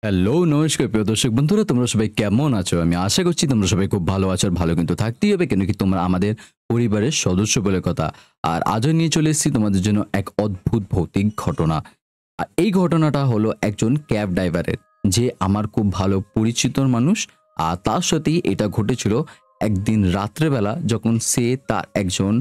Hello নমস্কার প্রিয় দর্শক বন্ধুরা, তোমরা সবাই কেমন আছো? আমি আশা করছি তোমরা সবাই খুব ভালো আছো। আর ভালো কিন্তু থাকতেই হবে, কেন কি তোমরা আমাদের পরিবারের সদস্য বলে কথা। আর আজও নিয়ে চলে এসেছি তোমাদের জন্য এক অদ্ভুত ভৌতিক ঘটনা। আর এই ঘটনাটা হলো একজন ক্যাব ড্রাইভারের, যে আমার খুব ভালো পরিচিত মানুষ। আর তার সাথেই এটা ঘটেছিল একদিন রাত্রেবেলা, যখন সে তার একজন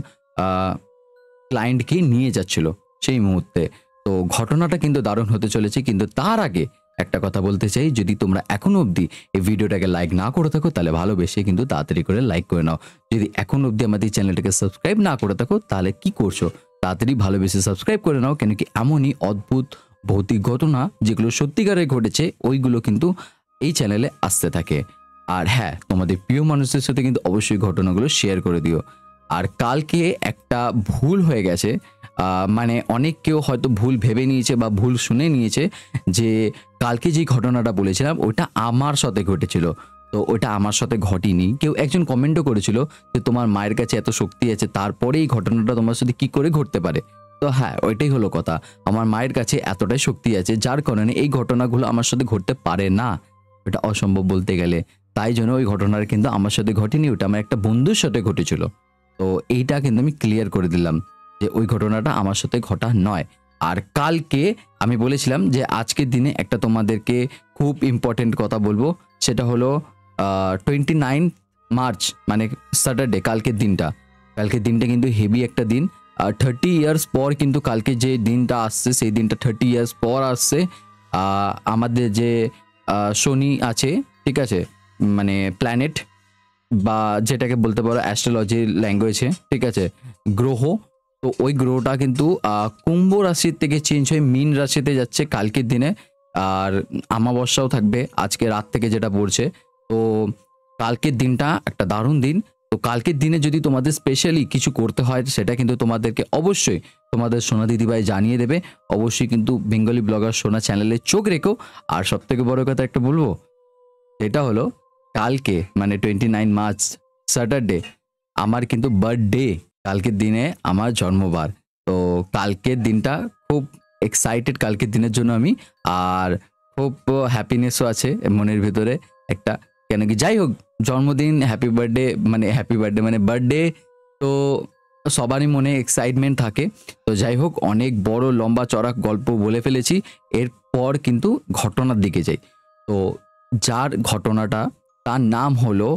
ক্লায়েন্টকে নিয়ে যাচ্ছিল সেই মুহূর্তে। তো ঘটনাটা কিন্তু দারুণ হতে চলেছে, কিন্তু তার আগে একটা কথা বলতে চাই, যদি তোমরা এখনো অবধি এই ভিডিওটাকে লাইক না করে থাকো তাহলে ভালোবেসে কিন্তু তাড়াতাড়ি করে লাইক করে নাও। যদি এখনো অবধি আমাদের চ্যানেলটাকে সাবস্ক্রাইব না করে থাকো তাহলে কি করছো, তাড়াতাড়ি ভালোবেসে সাবস্ক্রাইব করে নাও, কেন কি এমনই অদ্ভুত ভৌতিক ঘটনা যেগুলো সত্যিকারে ঘটেছে ওইগুলো কিন্তু এই চ্যানেলে আসতে থাকে। আর হ্যাঁ, তোমাদের প্রিয় মানুষদের সাথে কিন্তু অবশ্যই ঘটনাগুলো শেয়ার করে দিও। আর কালকে একটা ভুল হয়ে গেছে, মানে অনেক কেউ হয়তো ভুল ভেবে নিয়েছে বা ভুল শুনে নিয়েছে যে কালকে যে ঘটনাটা বলেছিলাম ওটা আমার সাথে ঘটেছিল। তো ওটা আমার সাথে ঘটেনি। কেউ একজন কমেন্টও করেছিল যে তোমার মায়ের কাছে এত শক্তি আছে, তারপরে এই ঘটনাটা তোমার সাথে কি করে ঘটতে পারে। তো হ্যাঁ, ওইটাই হলো কথা। আমার মায়ের কাছে এতটাই শক্তি আছে যার কারণে এই ঘটনাগুলো আমার সাথে ঘটতে পারে না। এটা অসম্ভব বলতে গেলে। তাই জন্য ওই ঘটনাটা কিন্তু আমার সাথে ঘটেনি, ওটা আমার একটা বন্ধুর সাথে ঘটেছিল। তো এইটা কিন্তু আমি ক্লিয়ার করে দিলাম যে ওই ঘটনাটা আমার সাথে ঘটা নয়। আর কালকে আমি বলেছিলাম যে আজকের দিনে একটা তোমাদেরকে খুব ইম্পর্টেন্ট কথা বলবো, সেটা হলো 29 মার্চ, মানে স্যাটারডে। কালকের দিনটা কিন্তু হেভি একটা দিন। 30 ইয়ার্স পর কিন্তু কালকে যে দিনটা আসছে সেই দিনটা 30 ইয়ার্স পর আসছে। আমাদের যে শনি আছে, ঠিক আছে, মানে প্ল্যানেট, বা যেটাকে বলতে পারো অ্যাস্ট্রোলজির ল্যাঙ্গুয়েজে, ঠিক আছে, গ্রহ। তো ওই গ্রহটা কিন্তু কুম্ভ রাশির থেকে চেঞ্জ হয়ে মীন রাশিতে যাচ্ছে কালকের দিনে। আর আমাবস্যাও থাকবে আজকে রাত থেকে, যেটা পড়ছে। তো কালকের দিনটা একটা দারুণ দিন। তো কালকের দিনে যদি তোমাদের স্পেশালি কিছু করতে হয় সেটা কিন্তু তোমাদেরকে অবশ্যই তোমাদের সোনা দিদিভাই জানিয়ে দেবে। অবশ্যই কিন্তু বেঙ্গলি ব্লগার সোনা চ্যানেলে চোখ রেখো। আর সব থেকে বড় কথা একটা বলবো, এটা হলো কালকে মানে 29 মার্চ স্যাটারডে আমার কিন্তু বার্থডে। কালকের দিনে আমার জন্মবার। তো কালকের দিনটা খুব এক্সাইটেড কালকের দিনের জন্য আমি। আর খুব হ্যাপিনেসও আছে মনের ভিতরে একটা, কেন কি যাই হোক, জন্মদিন, হ্যাপি বার্থডে মানে বার্থডে। তো সবারই মনে এক্সাইটমেন্ট থাকে। তো যাই হোক, অনেক বড় লম্বা চড়া গল্প বলে ফেলেছি। এরপর কিন্তু ঘটনার দিকে যাই। তো যার ঘটনাটা, তার নাম হলো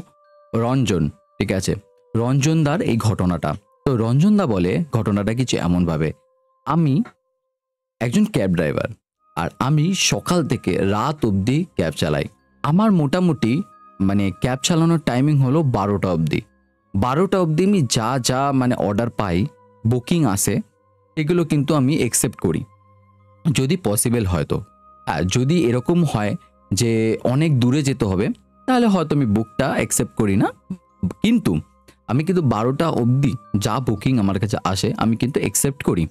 রঞ্জন, ঠিক আছে, রঞ্জনদার এই ঘটনাটা। তো রঞ্জনদা বলে ঘটনাটা কিছু এমনভাবে, আমি একজন ক্যাব ড্রাইভার, আর আমি সকাল থেকে রাত অবধি ক্যাব চালাই। আমার মোটামুটি মানে ক্যাব চালানোর টাইমিং হলো 12টা অবধি। 12টা অবধি আমি যা যা মানে অর্ডার পাই, বুকিং আসে, এগুলো কিন্তু আমি একসেপ্ট করি যদি পসিবল হয়। তো যদি এরকম হয় যে অনেক দূরে যেতে হবে তাহলে হয়তো আমি বুকটা অ্যাকসেপ্ট করি না, কিন্তু আমি কিন্তু 12টা অবধি যা বুকিং আমার কাছে আসে আমি কিন্তু অ্যাকসেপ্ট করি।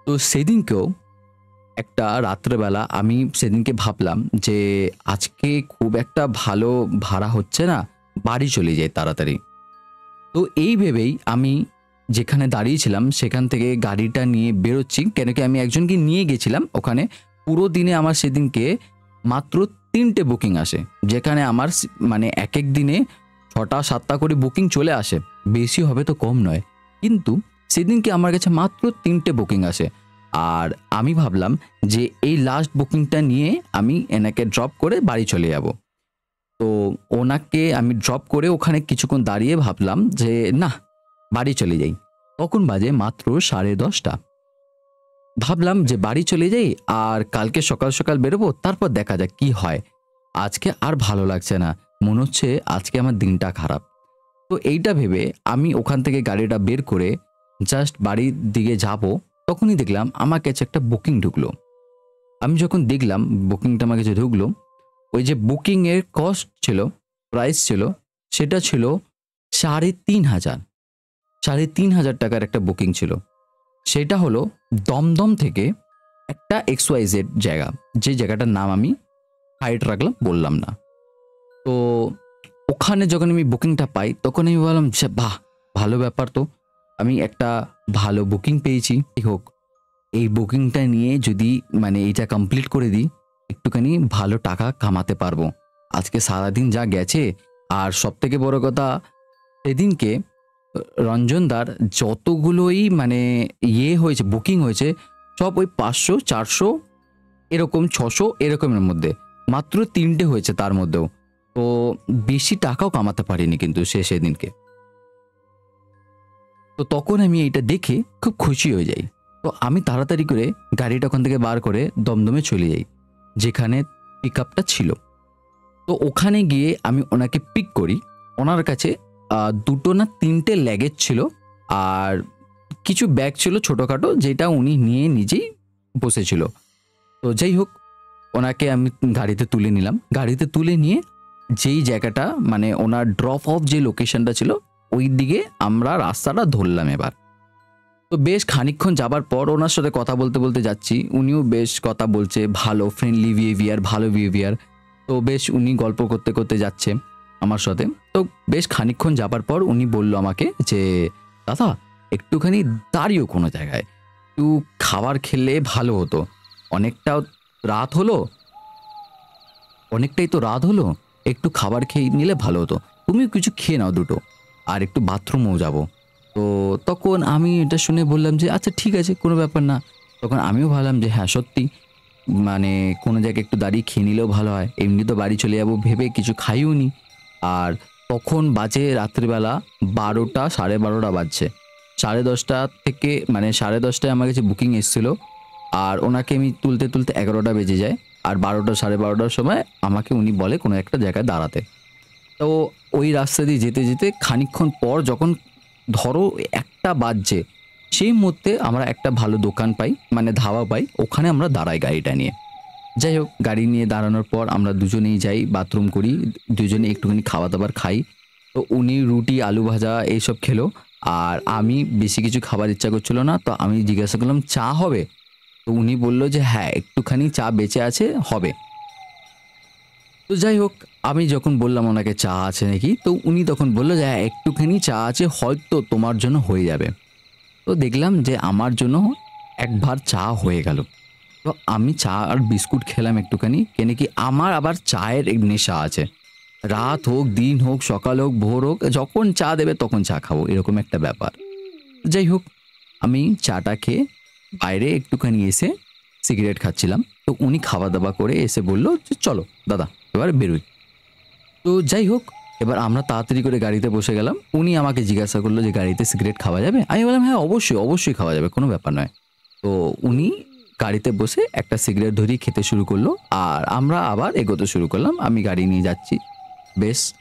তো সেদিনকেও একটা রাত্রেবেলা আমি সেদিনকে ভাবলাম যে আজকে খুব একটা ভালো ভাড়া হচ্ছে না, বাড়ি চলে যাই তাড়াতাড়ি। তো এই ভেবেই আমি যেখানে দাঁড়িয়েছিলাম সেখান থেকে গাড়িটা নিয়ে বেরোচ্ছি, কেন কি আমি একজনকে নিয়ে গেছিলাম ওখানে। পুরো দিনে আমার সেদিনকে মাত্র 3টে বুকিং আসে, যেখানে আমার মানে এক এক দিনে 6টা 7টা করে বুকিং চলে আসে, বেশি হবে তো কম নয়। কিন্তু সেদিনকে আমার কাছে মাত্র 3টে বুকিং আসে। আর আমি ভাবলাম যে এই লাস্ট বুকিংটা নিয়ে আমি এনাকে ড্রপ করে বাড়ি চলে যাব। তো ওনাকে আমি ড্রপ করে ওখানে কিছুক্ষণ দাঁড়িয়ে ভাবলাম যে না, বাড়ি চলে যাই। তখন বাজে মাত্র 10:30। ভাবলাম যে বাড়ি চলে যাই, আর কালকে সকাল সকাল বেরোবো, তারপর দেখা যাক কি হয়। আজকে আর ভালো লাগছে না, মনে হচ্ছে আজকে আমার দিনটা খারাপ। তো এইটা ভেবে আমি ওখান থেকে গাড়িটা বের করে জাস্ট বাড়ির দিকে যাব, তখনই দেখলাম আমার কাছে একটা বুকিং ঢুকলো। আমি যখন দেখলাম বুকিংটা আমার কাছে ঢুকলো, ওই যে বুকিং এর কস্ট ছিল, প্রাইস ছিল, সেটা ছিল 3,500। 3,500 টাকার একটা বুকিং ছিল। সেটা হলো দমদম থেকে একটা XYZ জায়গা, যে জায়গাটার নাম আমি হাইড রাখলাম, বললাম না। তো ওখানে যখন আমি বুকিংটা পাই তখন আমি বললাম যে বাহ, ভালো ব্যাপার তো, আমি একটা ভালো বুকিং পেয়েছি। হোক, এই বুকিংটা নিয়ে যদি মানে এইটা কমপ্লিট করে দিই, একটুখানি ভালো টাকা কামাতে পারবো। আজকে সারাদিন যা গেছে, আর সবথেকে বড় কথা সেদিনকে রঞ্জনদার যতগুলোই মানে হয়েছে, বুকিং হয়েছে, সব ওই ৫০০, ৪০০ এরকম, ৬০০ এরকমের মধ্যে। মাত্র ৩ টে হয়েছে তার মধ্যেও। তো বেশি টাকাও কামাতে পারিনি কিন্তু সেদিনকে। তো তখন আমি এইটা দেখে খুব খুশি হয়ে যাই। তো আমি তাড়াতাড়ি করে গাড়িটা ওখান থেকে বার করে দমদমে চলে যাই, যেখানে পিকআপটা ছিল। তো ওখানে গিয়ে আমি ওনাকে পিক করি। ওনার কাছে ২টো না ৩টে লাগেজ ছিল, আর কিছু ব্যাগ ছিল ছোটোখাটো, যেটা উনি নিয়ে নিজেই বসেছিল। তো যাই হোক, ওনাকে আমি গাড়িতে তুলে নিলাম। গাড়িতে তুলে নিয়ে যেই জায়গাটা মানে ওনার ড্রপ অফ যে লোকেশনটা ছিল, ওই দিকে আমরা রাস্তাটা ধরলাম এবার। তো বেশ খানিকক্ষণ যাবার পর ওনার সাথে কথা বলতে বলতে যাচ্ছি। উনিও বেশ কথা বলছে, ভালো ফ্রেন্ডলি বিহেভিয়ার, ভালো বিহেভিয়ার। তো বেশ উনি গল্প করতে করতে যাচ্ছে আমার সাথে। তো বেশ খানিকক্ষণ যাবার পর উনি বলল আমাকে যে, দাদা একটুখানি দাঁড়িয়েও কোনো জায়গায়, একটু খাবার খেলে ভালো হতো। অনেকটা রাত হলো, অনেকটাই তো রাত হলো, একটু খাবার খেয়ে নিলে ভালো হতো। তুমিও কিছু খেয়ে নাও দুটো, আর একটু বাথরুমেও যাবো। তো তখন আমি এটা শুনে বললাম যে, আচ্ছা ঠিক আছে, কোনো ব্যাপার না। তখন আমিও ভাবলাম যে হ্যাঁ সত্যি, মানে কোনো জায়গায় একটু দাঁড়িয়ে খেয়ে নিলেও ভালো হয়। এমনি তো বাড়ি চলে যাবো ভেবে কিছু খাইও নি। আর তখন বাজে রাত্রিবেলা ১২টা, ১২:৩০ বাজছে। ১০:৩০ থেকে মানে ১০:৩০টায় আমার কাছে বুকিং এসেছিল। আর ওনাকে আমি তুলতে তুলতে ১১টা বেজে যায়। আর ১২টা, ১২:৩০টার সময় আমাকে উনি বলে কোনো একটা জায়গায় দাঁড়াতে। তো ওই রাস্তা দিয়ে যেতে যেতে খানিকক্ষণ পর যখন ধরো ১টা বাজছে, সেই মুহূর্তে আমরা একটা ভালো দোকান পাই, মানে ধাবা পাই। ওখানে আমরা দাঁড়াই গাড়িটা নিয়ে। যাই হোক, গাড়ি নিয়ে দাঁড়ানোর পর আমরা দুজনেই যাই, বাথরুম করি, দুজনে একটুখানি খাবার-দাবার খাই। তো উনি রুটি, আলু ভাজা এইসব খেলো। আর আমি বেশি কিছু খাবার ইচ্ছা করছিল না। তো আমি জিজ্ঞাসা করলাম, চা হবে? তো উনি বলল যে হ্যাঁ, একটুখানি চা বেঁচে আছে, হবে। তো যাই হোক, আমি যখন বললাম ওনাকে চা আছে নাকি, তো উনি তখন বলল যে হ্যাঁ, একটুখানি চা আছে, হয়তো তোমার জন্য হয়ে যাবে। তো দেখলাম যে আমার জন্য এক ভার চা হয়ে গেল। তো আমি চা আর বিস্কুট খেলাম একটুখানি, কেন কি আমার আবার চায়ের এক নেশা আছে। রাত হোক, দিন হোক, সকাল হোক, ভোর হোক, যখন চা দেবে তখন চা খাবো, এরকম একটা ব্যাপার। যাই হোক, আমি চাটা খেয়ে বাইরে একটুখানি এসে সিগারেট খাচ্ছিলাম। তো উনি খাওয়া-দাওয়া করে এসে বলল যে, "চলো দাদা, এবার বেরোই।" তো যাই হোক, এবার আমরা তাড়াতাড়ি করে গাড়িতে বসে গেলাম। উনি আমাকে জিজ্ঞাসা করলো যে, "গাড়িতে সিগারেট খাওয়া যাবে?" আমি বললাম, "হ্যাঁ, অবশ্যই, অবশ্যই খাওয়া যাবে, কোনো ব্যাপার নয়।" তো উনি গাড়িতে বসে একটা সিগারেট ধরিয়ে খেতে শুরু করলো। আর আমরা আবার এগোতে শুরু করলাম। আমি গাড়ি নিয়ে যাচ্ছি। বেশ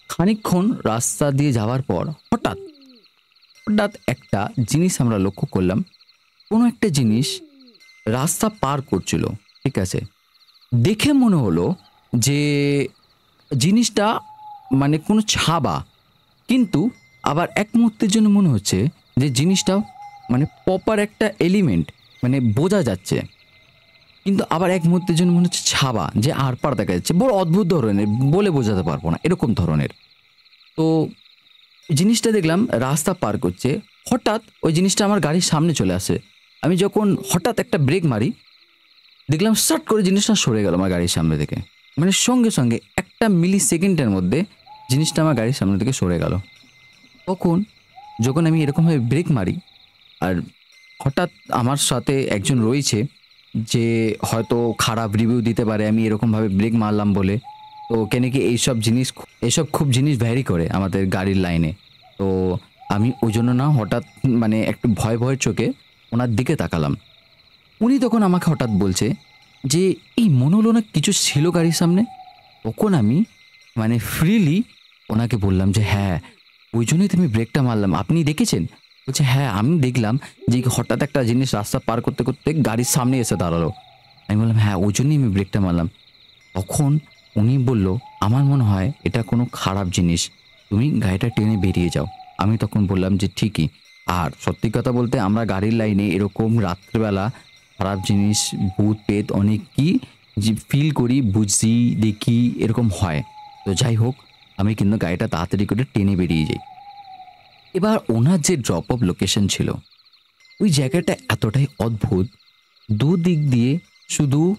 খানিকক্ষণ রাস্তা দিয়ে যাওয়ার পর হঠাৎ, হঠাৎ একটা জিনিস আমরা লক্ষ্য করলাম। কোনো একটা জিনিস রাস্তা পার করছিল। ঠিক আছে? দেখে মনে হলো যে জিনিসটা মানে কোনো ছাবা। কিন্তু আবার এক মুহূর্তের জন্য মনে হচ্ছে যে জিনিসটা মানে প্রপার একটা এলিমেন্ট, মানে বোঝা যাচ্ছে। কিন্তু আবার এক মুহূর্তের জন্য মনে হচ্ছে ছাবা, যে আরপার দেখা যাচ্ছে। বড় অদ্ভুত ধরনের, বলে বোঝাতে পারবো না, এরকম ধরনের। তো জিনিসটা দেখলাম রাস্তা পার করছে। হঠাৎ ওই জিনিসটা আমার গাড়ির সামনে চলে আসে। আমি যখন হঠাৎ একটা ব্রেক মারি, দেখলাম সাট করে জিনিসটা সরে গেল আমার গাড়ির সামনে থেকে। মানে সঙ্গে, সঙ্গে একটা মিলি সেকেন্ডের মধ্যে জিনিসটা আমার গাড়ির সামনে থেকে সরে গেল। তখন যখন আমি এরকমভাবে ব্রেক মারি, আর হঠাৎ আমার সাথে একজন রয়েছে যে হয়তো খারাপ রিভিউ দিতে পারে আমি এরকমভাবে ব্রেক মারলাম বলে। তো কেন কি এইসব খুব জিনিস ভ্যারি করে আমাদের গাড়ির লাইনে। তো আমি ওই জন্য না হঠাৎ মানে একটু ভয়, ভয় চোখে ওনার দিকে তাকালাম। উনি তখন আমাকে হঠাৎ বলছে যে, "এই মনে হলো না কিছু ছিল গাড়ির সামনে?" তখন আমি মানে ফ্রিলি ওনাকে বললাম যে, "হ্যাঁ, ওই জন্যই তো আমি ব্রেকটা মারলাম। আপনি দেখেছেন?" বলছে, "হ্যাঁ, আমি দেখলাম যে হঠাৎ একটা জিনিস রাস্তা পার করতে, করতে গাড়ির সামনে এসে দাঁড়ালো।" আমি বললাম, "হ্যাঁ, ওই জন্যই আমি ব্রেকটা মারলাম।" তখন উনি বলল, "আমার মনে হয় এটা কোনো খারাপ জিনিস। তুমি গাড়িটা টেনে বেরিয়ে যাও।" আমি তখন বললাম যে, "ঠিকই।" আর সত্যি কথা বলতে আমরা গাড়ির লাইনে এরকম রাত্রিবেলা খারাপ জিনিস, ভূত-প্রেত অনেক কি যে ফিল করি, বুঝি, দেখি, এরকম হয়। তো যাই হোক, আমি কিন্তু গাড়িটা তাড়াতাড়ি করে টেনে বেরিয়ে যাই। এবার ওনার যে ড্রপ অফ লোকেশন ছিল, ওই জায়গাটা এতটাই অদ্ভুত, দুদিক দিয়ে শুধু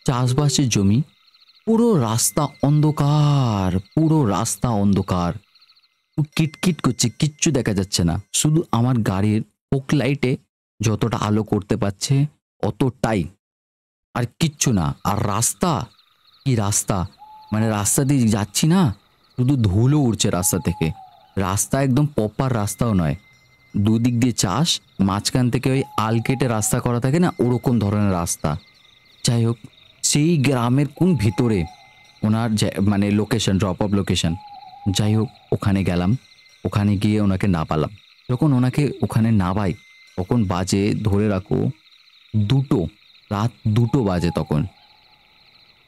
চাষবাসের জমি, পুরো রাস্তা অন্ধকার, পুরো রাস্তা অন্ধকার, কিটকিট করছে, কিচ্ছু দেখা যাচ্ছে না, শুধু আমার গাড়ির ফোক লাইটে যতটা আলো করতে পারছে অতটাই, আর কিচ্ছু না। আর রাস্তা, কি রাস্তা, মানে রাস্তা দিয়ে যাচ্ছি না, শুধু ধুলো উড়ছে রাস্তা থেকে। রাস্তা একদম প্রপার রাস্তাও নয়, দুদিক দিয়ে চাষ, মাঝখান থেকে ওই আল কেটে রাস্তা করা থাকে না, ওরকম ধরনের রাস্তা। যাই হোক, সেই গ্রামের কোন ভিতরে ওনার মানে লোকেশন, ড্রপ অফ লোকেশন। যাই হোক, ওখানে গেলাম, ওখানে গিয়ে ওনাকে না পালাম। যখন ওনাকে ওখানে না পাই, তখন বাজে ধরে রাখো 2টো, রাত 2টো বাজে তখন।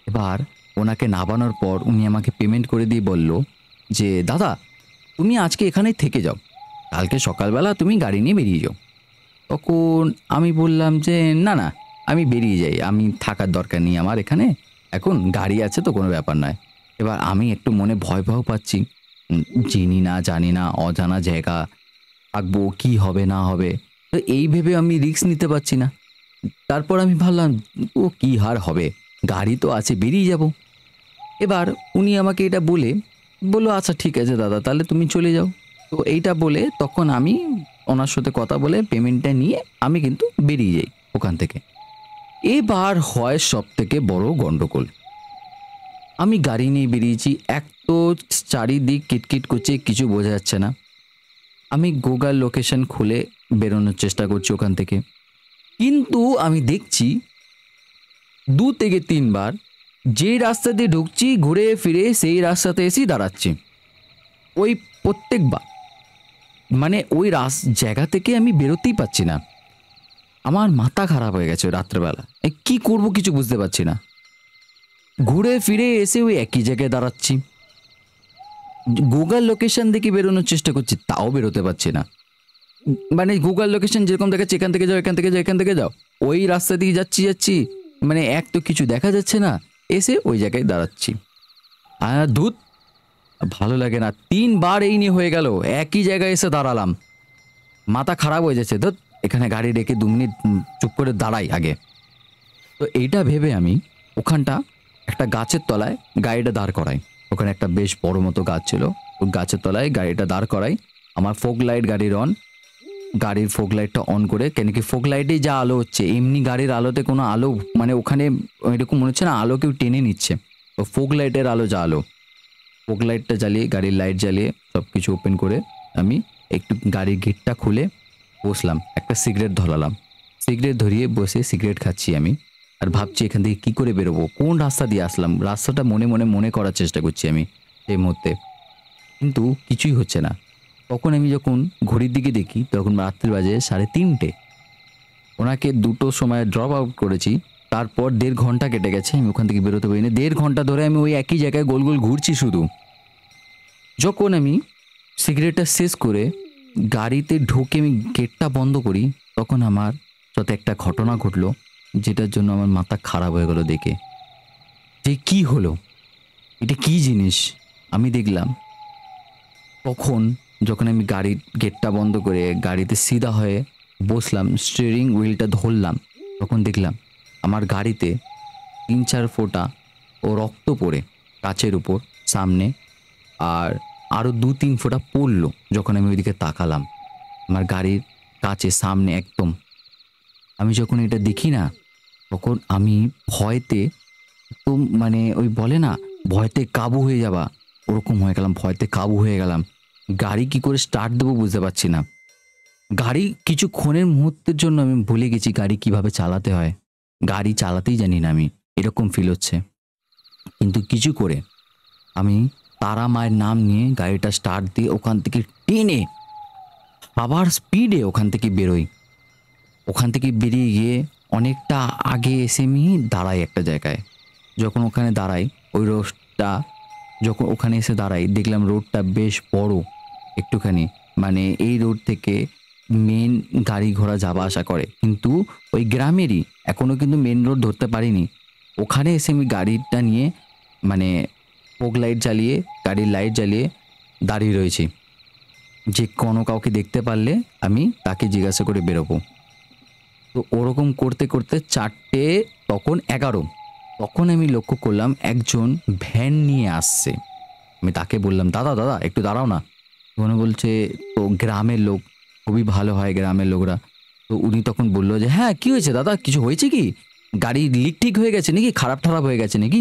এবার ওনাকে নামানোর পর উনি আমাকে পেমেন্ট করে দিয়ে বলল যে দাদা, তুমি আজকে এখানেই থেকে যাও, কালকে সকালবেলা তুমি গাড়ি নিয়ে বেরিয়ে যাও। তখন আমি বললাম যে না না, আমি বেরিয়ে যাই, আমি থাকার দরকার নেই আমার এখানে, এখন গাড়ি আছে তো কোনো ব্যাপার নয়। এবার আমি একটু মনে ভয় ভয় পাচ্ছি, চিনি না জানি না, অজানা জায়গা, থাকবো কি হবে না হবে, তো এই ভেবে আমি রিস্ক নিতে পারছি না। তারপর আমি ভাবলাম ও কি হার হবে, গাড়ি তো আছে, বেরিয়ে যাব। এবার উনি আমাকে এটা বলে বললো আচ্ছা ঠিক আছে দাদা, তাহলে তুমি চলে যাও। তো এইটা বলে তখন আমি ওনার সাথে কথা বলে পেমেন্টটা নিয়ে আমি কিন্তু বেরিয়ে যাই ওখান থেকে। এবার হয় সব থেকে বড় গন্ডগোল। আমি গাড়ি নিয়ে বেরিয়েছি, এক তো চারিদিক কিটকিট করছে, কিছু বোঝা যাচ্ছে না। আমি গুগল লোকেশন খুলে বেরোনোর চেষ্টা করছি ওখান থেকে, কিন্তু আমি দেখছি 2 থেকে 3 বার যেই রাস্তা দিয়ে ঢুকছি ঘুরে ফিরে সেই রাস্তাতে এসেই দাঁড়াচ্ছি। ওই প্রত্যেকবার মানে ওই জায়গা থেকে আমি বেরোতেই পারছি না। আমার মাথা খারাপ হয়ে গেছে রাত্রেবেলা, কি করব কিছু বুঝতে পারছি না। ঘুরে ফিরে এসে ওই একই জায়গায় দাঁড়াচ্ছি, গুগল লোকেশন দেখে বেরোনোর চেষ্টা করছি, তাও বেরোতে পারছি না। মানে গুগল লোকেশন যেরকম দেখাচ্ছে এখান থেকে যাও, এখান থেকে যাও, এখান থেকে যাও, ওই রাস্তা দিয়ে যাচ্ছি যাচ্ছি, মানে এক তো কিছু দেখা যাচ্ছে না, এসে ওই জায়গায় দাঁড়াচ্ছি। আর ধুত, ভালো লাগে না। 3 বার এই নিয়ে হয়ে গেল, একই জায়গায় এসে দাঁড়ালাম, মাথা খারাপ হয়ে যাচ্ছে। ধুত, এখানে গাড়ি রেখে 2 মিনিট চুপ করে দাঁড়াই আগে। তো এইটা ভেবে আমি ওখানটা একটা গাছের তলায় গাড়িটা দাঁড় করাই। ওখানে একটা বেশ বড় মতো গাছ ছিল, ওই গাছের তলায় গাড়িটা দাঁড় করাই। আমার ফোক লাইট গাড়ির অন, গাড়ির ফোক লাইটটা অন করে, কেন কি ফোক লাইটেই যা আলো হচ্ছে, এমনি গাড়ির আলোতে কোনো আলো, মানে ওখানে এরকম মনে হচ্ছে না আলো কেউ টেনে নিচ্ছে। তো ফোক লাইটের আলো যা আলো, ফোক লাইটটা জ্বালিয়ে, গাড়ির লাইট জ্বালিয়ে সব কিছু ওপেন করে আমি একটু গাড়ির গেটটা খুলে বসলাম, একটা সিগারেট ধরালাম, সিগারেট ধরিয়ে বসে সিগারেট খাচ্ছি আমি। আর ভাবছি এখান থেকে কী করে বেরোবো, কোন রাস্তা দিয়ে আসলাম, রাস্তাটা মনে মনে মনে করার চেষ্টা করছি আমি এই মুহূর্তে, কিন্তু কিছুই হচ্ছে না। তখন আমি যখন ঘড়ির দিকে দেখি তখন রাত্রি বাজে 3:30। ওনাকে 2টোর সময় ড্রপ আউট করেছি, তারপর 1.5 ঘন্টা কেটে গেছে, আমি ওখান থেকে বেরোতে পারিনি। 1.5 ঘন্টা ধরে আমি ওই একই জায়গায় গোল গোল ঘুরছি শুধু। যখন আমি সিগারেটটা শেষ করে গাড়িতে ঢুকে আমি গেটটা বন্ধ করি, তখন আমার সাথে একটা ঘটনা ঘটলো, যেটার জন্য আমার মাথা খারাপ হয়ে গেল দেখে। যে কি হলো, এটা কি জিনিস আমি দেখলাম। তখন যখন আমি গাড়ির গেটটা বন্ধ করে গাড়িতে সিধা হয়ে বসলাম, স্টিয়ারিং হুইলটা ধরলাম, তখন দেখলাম আমার গাড়িতে 3-4 ফোঁটা ও রক্ত পড়ে কাচের উপর সামনে, আর আরও 2-3 ফোঁটা পড়লো যখন আমি ওইদিকে তাকালাম আমার গাড়ির কাছে সামনে একদম। আমি যখন এটা দেখি না, তখন আমি ভয়তে একদম, মানে ওই বলে না ভয়তে কাবু হয়ে যাওয়া, ওরকম হয়ে গেলাম, ভয়তে কাবু হয়ে গেলাম। গাড়ি কি করে স্টার্ট দেবো বুঝতে পারছি না। গাড়ি কিছুক্ষণের মুহূর্তের জন্য আমি ভুলে গেছি গাড়ি কিভাবে চালাতে হয়, গাড়ি চালাতেই জানি না আমি, এরকম ফিল হচ্ছে। কিন্তু কিছু করে আমি তারা মায়ের নাম নিয়ে গাড়িটা স্টার্ট দিয়ে ওখান থেকে টেনে আবার স্পিডে ওখান থেকে বেরোই। ওখান থেকে বেরিয়ে গিয়ে অনেকটা আগে এসে আমি দাঁড়াই একটা জায়গায়। যখন ওখানে দাঁড়াই, ওই রোডটা, যখন ওখানে এসে দাঁড়াই দেখলাম রোডটা বেশ বড় একটুখানি, মানে এই রোড থেকে মেন গাড়ি ঘোড়া যাওয়া আসা করে, কিন্তু ওই গ্রামেরই এখনও কিন্তু মেন রোড ধরতে পারিনি। ওখানে এসে আমি গাড়িটা নিয়ে, মানে ফোগ লাইট জ্বালিয়ে, গাড়ির লাইট জ্বালিয়ে দাঁড়িয়ে রয়েছি, যে কোনো কাউকে দেখতে পারলে আমি তাকে জিজ্ঞাসা করে বেরোবো। তো ওরকম করতে করতে 4টে, তখন 11, তখন আমি লক্ষ্য করলাম একজন ভ্যান নিয়ে আসছে। আমি তাকে বললাম, দাদা দাদা একটু দাঁড়াও না। উনি বলছে, তো গ্রামের লোক, খুবই ভালো হয় গ্রামের লোকরা। তো উনি তখন বলল যে, হ্যাঁ কি হয়েছে দাদা, কিছু হয়েছে কি, গাড়ি লিক ঠিক হয়ে গেছে নাকি, খারাপ খারাপ হয়ে গেছে নাকি?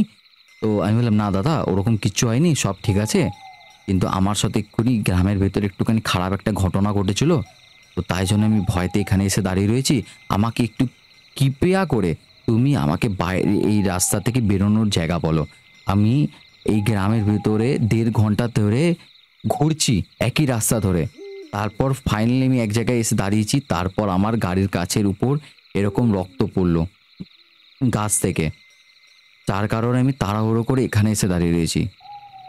তো আমি বললাম, না দাদা ওরকম কিচ্ছু হয়নি, সব ঠিক আছে। কিন্তু আমার সাথে এক্ষুনি গ্রামের ভেতরে একটুখানি খারাপ একটা ঘটনা ঘটেছিল। তো তাই জন্য আমি ভয়তে এখানে এসে দাঁড়িয়ে রয়েছি। আমাকে একটু কৃপয়া করে তুমি আমাকে বাইরে এই রাস্তা থেকে বেরোনোর জায়গা বলো। আমি এই গ্রামের ভেতরে ১.৫ ঘন্টা ধরে ঘুরছি একই রাস্তা ধরে। তারপর ফাইনালি আমি এক জায়গায় এসে দাঁড়িয়েছি। তারপর আমার গাড়ির কাচের উপর এরকম রক্ত পড়ল গাছ থেকে। যার কারণে আমি তাড়াহুড়ো করে এখানে এসে দাঁড়িয়ে রয়েছি।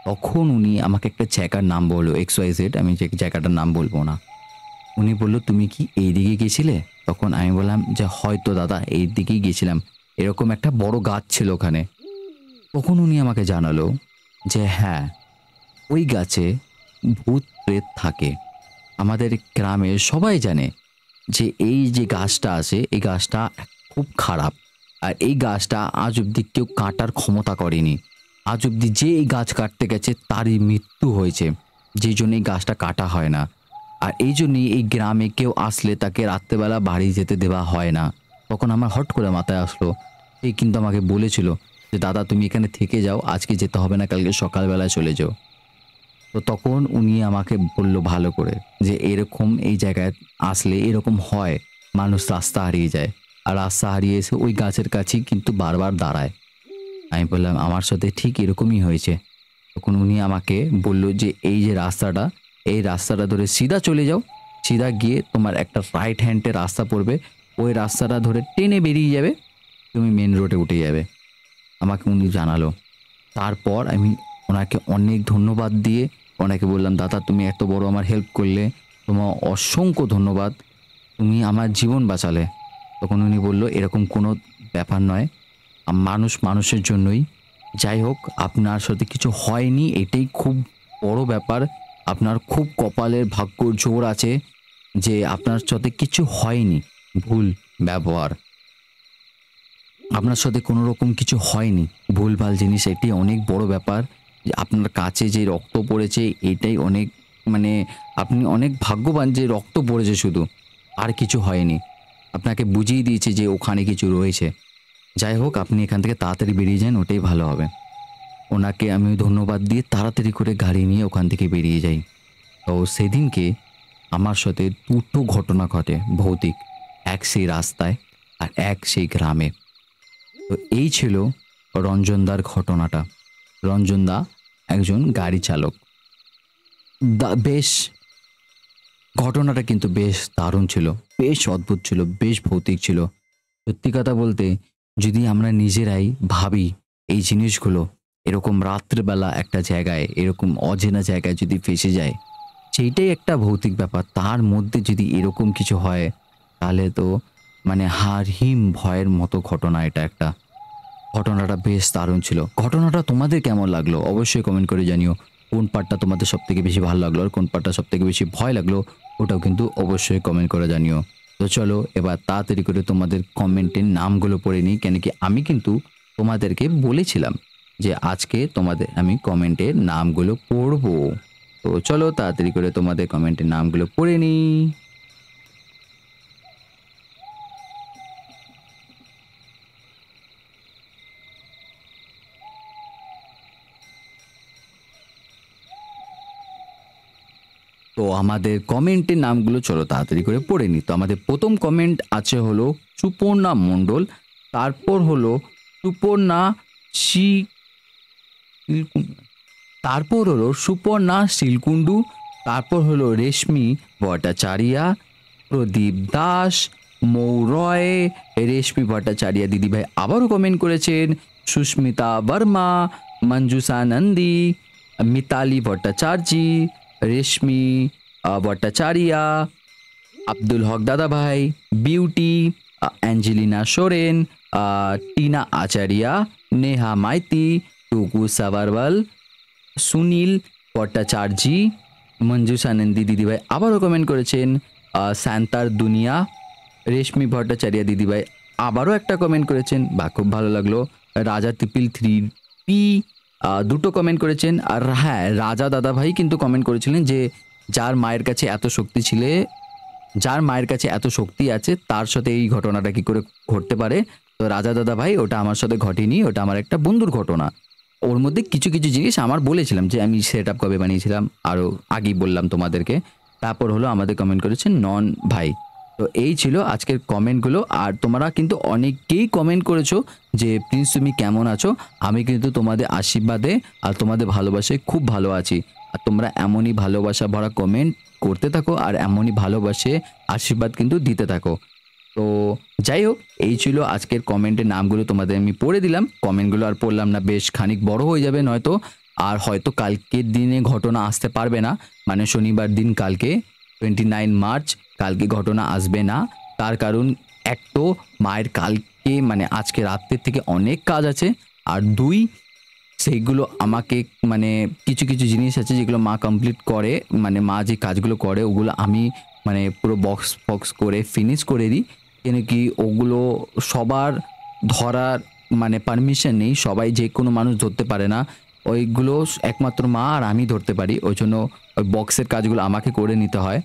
তখন উনি আমাকে একটা জায়গার নাম বলল, XYZ, আমি যে জায়গাটার নাম বলব না। উনি বলল, তুমি কি এইদিকে গেছিলে? তখন আমি বললাম যে, হয়তো দাদা এই দিকেই গেছিলাম। এরকম একটা বড় গাছ ছিল ওখানে। তখন উনি আমাকে জানালো যে, হ্যাঁ, ওই গাছে ভূত প্রেত থাকে। আমাদের গ্রামের সবাই জানে যে এই যে গাছটা আছে এই গাছটা খুব খারাপ। আর এই গাছটা আজ অব্দি কেউ কাটার ক্ষমতা করেনি। আজ অব্দি যে এই গাছ কাটতে গেছে তারই মৃত্যু হয়েছে। যেই জন্য এই গাছটা কাটা হয় না। আর এই জন্যই এই গ্রামে কেউ আসলে তাকে রাত্রেবেলা বাড়ি যেতে দেওয়া হয় না। তখন আমার হট করে মাথায় আসলো, এই কিন্তু আমাকে বলেছিল যে, দাদা তুমি এখানে থেকে যাও, আজকে যেতে হবে না, কালকে সকালবেলায় চলে যাও। তো তখন উনি আমাকে বলল ভালো করে যে, এরকম এই জায়গায় আসলে এরকম হয়, মানুষ রাস্তা হারিয়ে যায়। আর রাস্তা হারিয়ে এসে ওই গাছের কাছেই কিন্তু বারবার দাঁড়ায়। আমি বললাম, আমার সাথে ঠিক এরকমই হয়েছে। তখন উনি আমাকে বলল যে, এই যে রাস্তাটা, এই রাস্তাটা ধরে সিধা চলে যাও। সিধা গিয়ে তোমার একটা রাইট হ্যান্ডে রাস্তা পড়বে। ওই রাস্তাটা ধরে টেনে বেরিয়ে যাবে, তুমি মেন রোডে উঠে যাবে। আমাকে উনি জানালো। তারপর আমি ওনাকে অনেক ধন্যবাদ দিয়ে ওনাকে বললাম, দাদা তুমি এত বড় আমার হেল্প করলে, তোমার অসংখ্য ধন্যবাদ, তুমি আমার জীবন বাঁচালে। তখন উনি বলল, এরকম কোনো ব্যাপার নয়, মানুষ মানুষের জন্যই। যাই হোক, আপনার সাথে কিছু হয়নি এটাই খুব বড় ব্যাপার। আপনার খুব কপালের ভাগ্যর জোর আছে যে আপনার সাথে কিছু হয়নি। ভুল ব্যবহার, আপনার সাথে কোনো রকম কিছু হয়নি, ভুলভাল জিনিস, এটি অনেক বড় ব্যাপার। যে আপনার কাছে যে রক্ত পড়েছে এটাই অনেক, মানে আপনি অনেক ভাগ্যবান যে রক্ত পড়েছে শুধু, আর কিছু হয়নি। আপনাকে বুঝিয়ে দিয়েছে যে ওখানে কিছু রয়েছে। যাই হোক, আপনি এখান থেকে তাড়াতাড়ি বেরিয়ে যান, ওটাই ভালো হবে। ওনাকে আমি ধন্যবাদ দিয়ে তাড়াতাড়ি করে গাড়ি নিয়ে ওখান থেকে বেরিয়ে যাই। তো সেদিনকে আমার সাথে দুটো ঘটনা ঘটে ভৌতিক, এক সেই রাস্তায় আর এক সেই গ্রামে। তো এই ছিল রঞ্জনদার ঘটনাটা। রঞ্জনদা একজন গাড়ি চালক। বেশ, ঘটনাটা কিন্তু বেশ দারুণ ছিল, বেশ অদ্ভুত ছিল, বেশ ভৌতিক ছিল। সত্যি কথা বলতে, যদি আমরা নিজেরাই ভাবি এই জিনিসগুলো, এরকম রাত্রেবেলা একটা জায়গায়, এরকম অচেনা জায়গায় যদি ফেঁসে যায়, সেইটাই একটা ভৌতিক ব্যাপার। তার মধ্যে যদি এরকম কিছু হয়, তাহলে তো মানে হাড়হিম ভয়ের মতো ঘটনা এটা একটা। ঘটনাটা বেশ দারুণ ছিল। ঘটনাটা তোমাদের কেমন লাগলো অবশ্যই কমেন্ট করে জানিও। কোন পার্টটা তোমাদের সবথেকে বেশি ভালো লাগলো আর কোন পার্টটা সবথেকে বেশি ভয় লাগলো, ওটাও কিন্তু অবশ্যই কমেন্ট করে জানিও। তো চলো এবার তাড়াতাড়ি করে তোমাদের কমেন্টের নামগুলো পড়ে নিই, কেন কি আমি কিন্তু তোমাদেরকে বলেছিলাম যে আজকে তোমাদের আমি কমেন্টের নামগুলো পড়বো। তো চলো তাড়াতাড়ি করে তোমাদের কমেন্টের নামগুলো পড়ে নিই। তো আমাদের কমেন্টের নামগুলো চলো তাড়াতাড়ি করে পড়ে নিই। তো আমাদের প্রথম কমেন্ট আছে হলো সুপর্ণা মণ্ডল, তারপর হলো সুপর্ণা শি তারপর হলো সুপর্ণা শিলকুণ্ডু, তারপর হলো রেশমি ভট্টাচারিয়া, প্রদীপ দাস, মৌরয়, রেশমি ভট্টাচারিয়া দিদিভাই আবারও কমেন্ট করেছেন, সুস্মিতা বর্মা, মঞ্জুষা নন্দী, মিতালি ভট্টাচার্যি, রেশমি ভট্টাচারিয়া, আব্দুল হক দাদাভাই, বিউটি, অ্যাঞ্জেলিনা সোরেন, টিনা আচারিয়া, নেহা মাইতি, টুকু সাবারওয়াল, সুনীল ভট্টাচার্যি, মঞ্জুষা নন্দী দিদিভাই আবারও কমেন্ট করেছেন, শান্তার দুনিয়া, রেশমি ভট্টাচার্য দিদিভাই আবারও একটা কমেন্ট করেছেন, বা খুব ভালো লাগলো। রাজা ট্রিপল থ্রি পি দুটো কমেন্ট করেছেন। আর হ্যাঁ, রাজা দাদা ভাই কিন্তু কমেন্ট করেছিলেন যে যার মায়ের কাছে এত শক্তি ছিলে, যার মায়ের কাছে এত শক্তি আছে তার সাথে এই ঘটনাটা কি করে ঘটতে পারে। তো রাজা দাদা ভাই, ওটা আমার সাথে ঘটেনি, ওটা আমার একটা বন্ধুর ঘটনা। ওর মধ্যে কিছু কিছু জিনিস আমার বলেছিলাম যে আমি সেট আপ কবে বানিয়েছিলাম, আরও আগেই বললাম তোমাদেরকে। তারপর হলো আমাদের কমেন্ট করেছেন নন ভাই। তো এই ছিল আজকের কমেন্টগুলো। আর তোমরা কিন্তু অনেকেই কমেন্ট করেছো যে প্রিন্স তুমি কেমন আছো। আমি কিন্তু তোমাদের আশীর্বাদে আর তোমাদের ভালোবাসায় খুব ভালো আছি। আর তোমরা এমনই ভালোবাসা ভরা কমেন্ট করতে থাকো আর এমনই ভালোবাসে আশীর্বাদ কিন্তু দিতে থাকো। তো যাই হোক, এই ছিল আজকের কমেন্টের নামগুলো তোমাদের আমি পড়ে দিলাম। কমেন্টগুলো আর পড়লাম না, বেশ খানিক বড় হয়ে যাবে নয়তো। আর হয়তো কালকের দিনে ঘটনা আসতে পারবে না, মানে শনিবার দিন কালকে 29 মার্চ কালকে ঘটনা আসবে না। তার কারণ এক তো মায়ের কালকে মানে আজকে রাত্রের থেকে অনেক কাজ আছে। আর দুই, সেইগুলো আমাকে মানে কিছু কিছু জিনিস আছে যেগুলো মা কমপ্লিট করে, মানে মা যে কাজগুলো করে ওগুলো আমি মানে পুরো বক্স বক্স করে ফিনিশ করে দিই। কেন কি ওগুলো সবার ধরার মানে পারমিশন নেই, সবাই যে কোনো মানুষ ধরতে পারে না। ওইগুলো একমাত্র মা আর আমি ধরতে পারি, ওই জন্য ওই বক্সের কাজগুলো আমাকে করে নিতে হয়।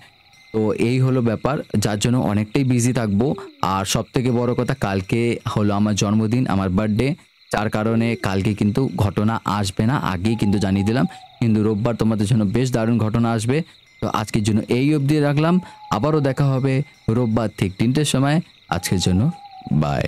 তো এই হলো ব্যাপার, যার জন্য অনেকটাই বিজি থাকবো। আর সবথেকে বড় কথা, কালকে হলো আমার জন্মদিন, আমার বার্থডে। যার কারণে কালকে কিন্তু ঘটনা আসবে না, আগেই কিন্তু জানিয়ে দিলাম। কিন্তু রোববার তোমাদের জন্য বেশ দারুণ ঘটনা আসবে। তো আজকের জন্য এই অবধি রাখলাম। আবারও দেখা হবে রোববার ঠিক 3টের সময়। আজকের জন্য বাই।